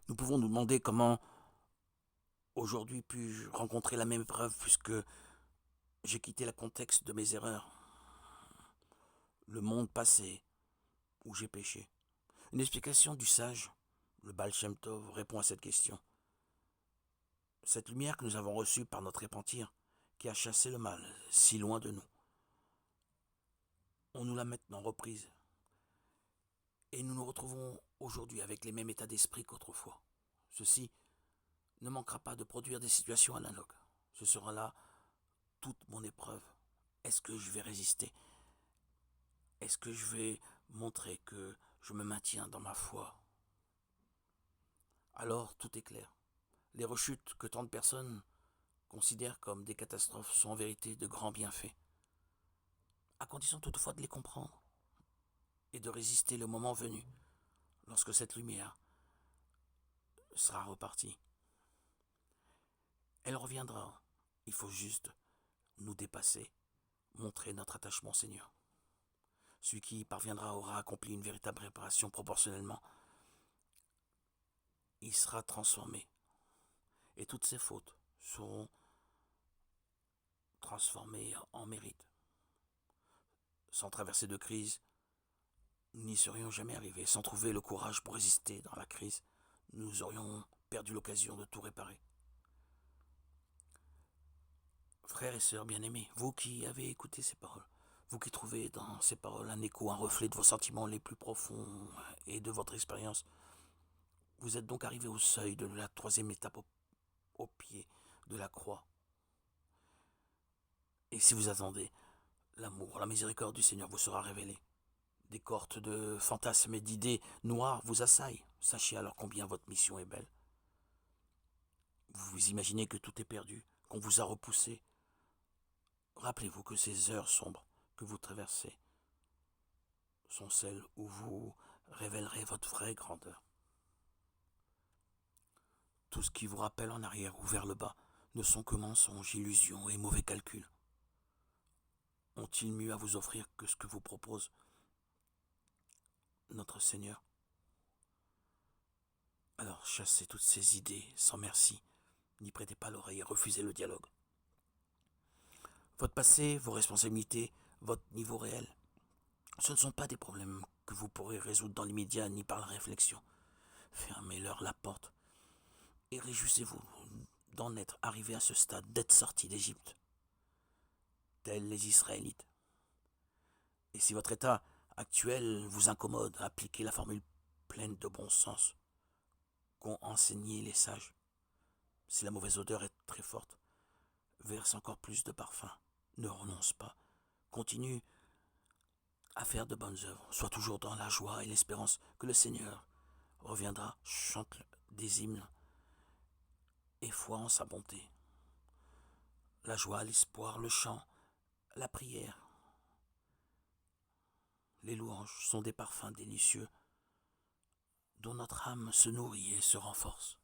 Nous pouvons nous demander comment aujourd'hui puis-je rencontrer la même preuve puisque j'ai quitté le contexte de mes erreurs, le monde passé où j'ai péché. Une explication du sage, le Baal Shem Tov, répond à cette question. Cette lumière que nous avons reçue par notre repentir, qui a chassé le mal si loin de nous, on nous l'a maintenant reprise. Et nous nous retrouvons aujourd'hui avec les mêmes états d'esprit qu'autrefois. Ceci ne manquera pas de produire des situations analogues. Ce sera là toute mon épreuve. Est-ce que je vais résister? Est-ce que je vais montrer que je me maintiens dans ma foi? Alors tout est clair. Les rechutes que tant de personnes considèrent comme des catastrophes sont en vérité de grands bienfaits, à condition toutefois de les comprendre et de résister le moment venu, lorsque cette lumière sera repartie. Elle reviendra. Il faut juste nous dépasser, montrer notre attachement au Seigneur. Celui qui y parviendra aura accompli une véritable réparation proportionnellement. Il sera transformé. Et toutes ses fautes seront transformées en mérite. Sans traverser de crise, nous n'y serions jamais arrivés. Sans trouver le courage pour résister dans la crise, nous aurions perdu l'occasion de tout réparer. Frères et sœurs bien-aimés, vous qui avez écouté ces paroles, vous qui trouvez dans ces paroles un écho, un reflet de vos sentiments les plus profonds et de votre expérience, vous êtes donc arrivés au seuil de la troisième étape au pied de la croix. Et si vous attendez, l'amour, la miséricorde du Seigneur vous sera révélée. Des cohortes de fantasmes et d'idées noires vous assaillent. Sachez alors combien votre mission est belle. Vous vous imaginez que tout est perdu, qu'on vous a repoussé. Rappelez-vous que ces heures sombres que vous traversez sont celles où vous révélerez votre vraie grandeur. Tout ce qui vous rappelle en arrière ou vers le bas ne sont que mensonges, illusions et mauvais calculs. Ont-ils mieux à vous offrir que ce que vous propose notre Seigneur? Alors chassez toutes ces idées sans merci, n'y prêtez pas l'oreille et refusez le dialogue. Votre passé, vos responsabilités, votre niveau réel, ce ne sont pas des problèmes que vous pourrez résoudre dans l'immédiat ni par la réflexion. Fermez-leur la porte et réjouissez-vous d'en être arrivé à ce stade, d'être sorti d'Égypte, tels les Israélites. Et si votre état actuel vous incommode, appliquez la formule pleine de bon sens qu'ont enseigné les sages. Si la mauvaise odeur est très forte, verse encore plus de parfum. Ne renonce pas. Continue à faire de bonnes œuvres. Sois toujours dans la joie et l'espérance que le Seigneur reviendra. Chante des hymnes et foi en sa bonté. La joie, l'espoir, le chant, la prière, les louanges sont des parfums délicieux dont notre âme se nourrit et se renforce.